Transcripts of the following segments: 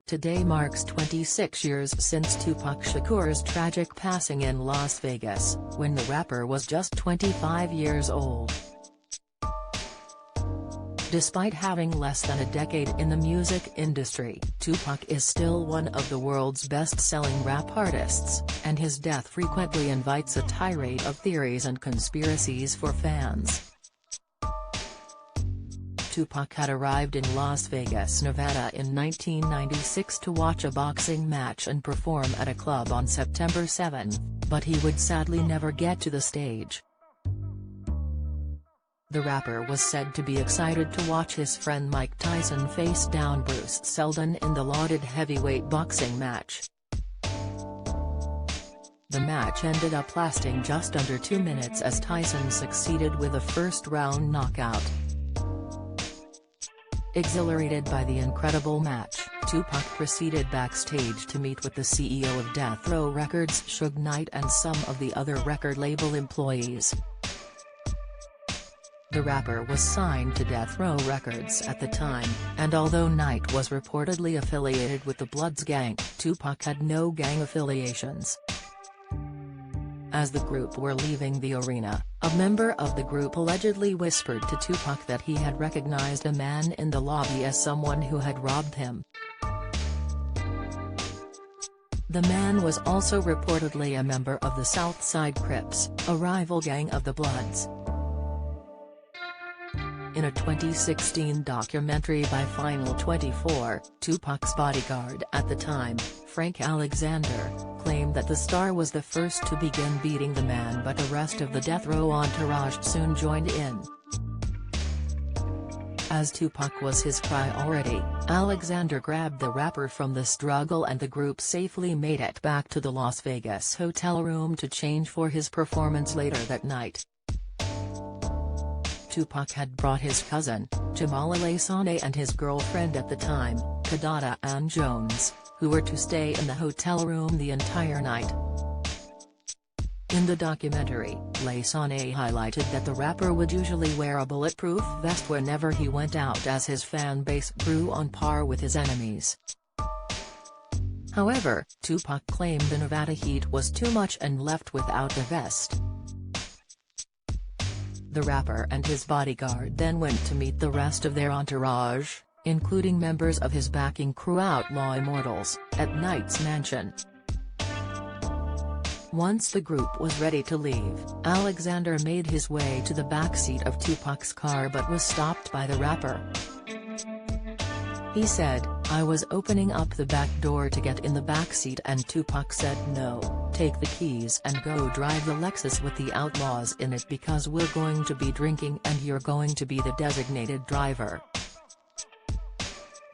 Today marks 26 years since Tupac Shakur's tragic passing in Las Vegas, when the rapper was just 25 years old. Despite having less than a decade in the music industry, Tupac is still one of the world's best-selling rap artists, and his death frequently invites a tirade of theories and conspiracies for fans. Tupac had arrived in Las Vegas, Nevada in 1996 to watch a boxing match and perform at a club on September 7, but he would sadly never get to the stage. The rapper was said to be excited to watch his friend Mike Tyson face down Bruce Seldon in the lauded heavyweight boxing match. The match ended up lasting just under 2 minutes as Tyson succeeded with a first-round knockout. Exhilarated by the incredible match, Tupac proceeded backstage to meet with the CEO of Death Row Records Suge Knight and some of the other record label employees. The rapper was signed to Death Row Records at the time, and although Knight was reportedly affiliated with the Bloods gang, Tupac had no gang affiliations. As the group were leaving the arena, a member of the group allegedly whispered to Tupac that he had recognized a man in the lobby as someone who had robbed him. The man was also reportedly a member of the South Side Crips, a rival gang of the Bloods. In a 2016 documentary by Final 24, Tupac's bodyguard at the time, Frank Alexander, claimed that the star was the first to begin beating the man, but the rest of the Death Row entourage soon joined in. As Tupac was his priority, Alexander grabbed the rapper from the struggle and the group safely made it back to the Las Vegas hotel room to change for his performance later that night. Tupac had brought his cousin, Jamal Laysane, and his girlfriend at the time, Kadada Ann Jones, who were to stay in the hotel room the entire night. In the documentary, Laysane highlighted that the rapper would usually wear a bulletproof vest whenever he went out as his fan base grew on par with his enemies. However, Tupac claimed the Nevada heat was too much and left without the vest. The rapper and his bodyguard then went to meet the rest of their entourage, including members of his backing crew Outlaw Immortals, at Knight's mansion. Once the group was ready to leave, Alexander made his way to the backseat of Tupac's car but was stopped by the rapper. He said, "I was opening up the back door to get in the backseat and Tupac said no, take the keys and go drive the Lexus with the Outlaws in it because we're going to be drinking and you're going to be the designated driver."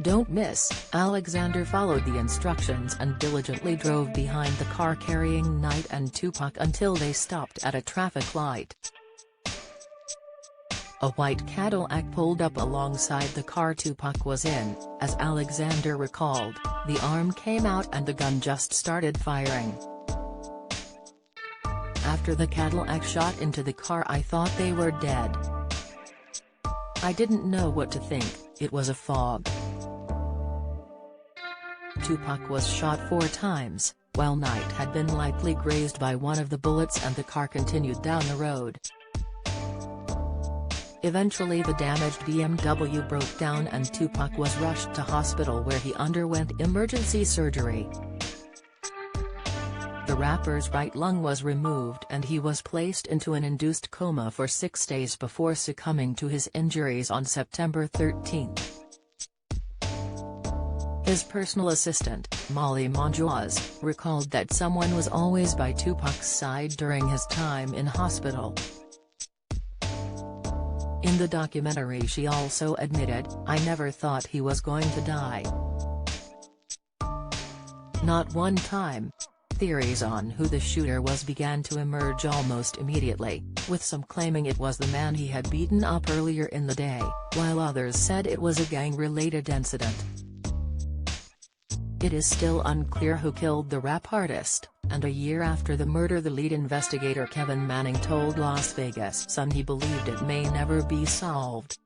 Don't miss, Alexander followed the instructions and diligently drove behind the car carrying Knight and Tupac until they stopped at a traffic light. A white Cadillac pulled up alongside the car Tupac was in. As Alexander recalled, the arm came out and the gun just started firing. "After the Cadillac shot into the car I thought they were dead. I didn't know what to think, it was a fog." Tupac was shot 4 times, while Knight had been lightly grazed by one of the bullets and the car continued down the road. Eventually the damaged BMW broke down and Tupac was rushed to hospital where he underwent emergency surgery. The rapper's right lung was removed and he was placed into an induced coma for 6 days before succumbing to his injuries on September 13. His personal assistant, Molly Monjoaz, recalled that someone was always by Tupac's side during his time in hospital. In the documentary she also admitted, "I never thought he was going to die. Not one time." Theories on who the shooter was began to emerge almost immediately, with some claiming it was the man he had beaten up earlier in the day, while others said it was a gang-related incident. It is still unclear who killed the rap artist, and a year after the murder the lead investigator Kevin Manning told Las Vegas Sun he believed it may never be solved.